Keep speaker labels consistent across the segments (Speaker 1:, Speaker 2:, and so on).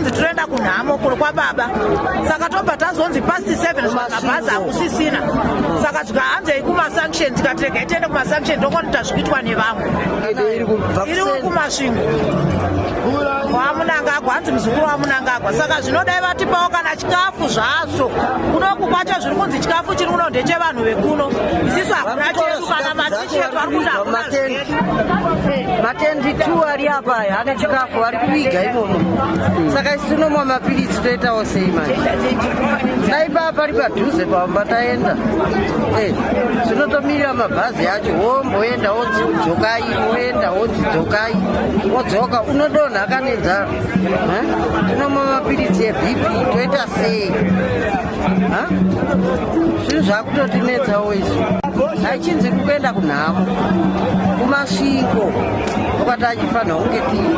Speaker 1: tinzi toenda kunhamo kuri kwababa, saka tobva tazonzi past 7 zvakabhazi hakusisina. Saka tikahanzei kumasanction, tikatirega itiende kumasanction ndokoti tazvikuitwa nevamwe. Iri kumasvingo wamunangagwa, hanzi muzukuru wamunangagwa. Saka zvinodai vatipawo kana chikafu zvazvo. Kunoku kwacho zviri kunzi chikafu chiri kuno ndechevanhu vekuno. Isisu hakuna chedu kana matichetu ari kuda hakuna zvedu.
Speaker 2: Matendi 2 ari apa hana chikafu ari kuviga imomo. Saka isi tinomwa mapirisi toitawo sei manje. Dai baba ari padhuze pamba taenda. Zvinotomirira mabhazi acho womboenda wodzokai, woenda wodzokai, wodzoka unodonha kanenzara. Tinomwa mapirisi eBP toita sei? Zvinhu zvakutotinetsawo izvi. Hachinzi kuenda kunhamo kumasvingo ukati achifanira kunge tiri.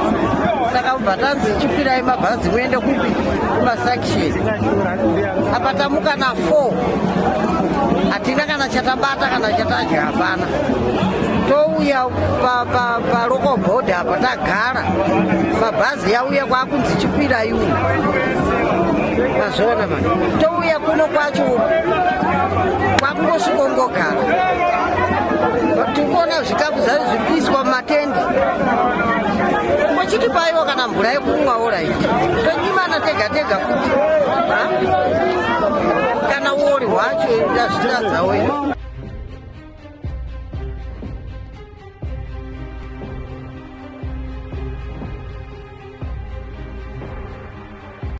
Speaker 2: Saka ubva tanzi chikwirai mabhazi muende kupi kumasanction. Apa tamuka na4 hatina kana chatabata kana chatadya hapana. Touya paloko bhodha apa tagara mabhazi yauya kwakunzi chikwirai uno. Mazvona mani touya kuno kwacho kwakungosvikongogara. Tikuona zvikafu zvacho zvikuiswa mumatendi. Kochiti paiwo kana mvura yekumwawo raiti. Tonyimana tega tega kuti kana uori hwacho ndazvitadzawo.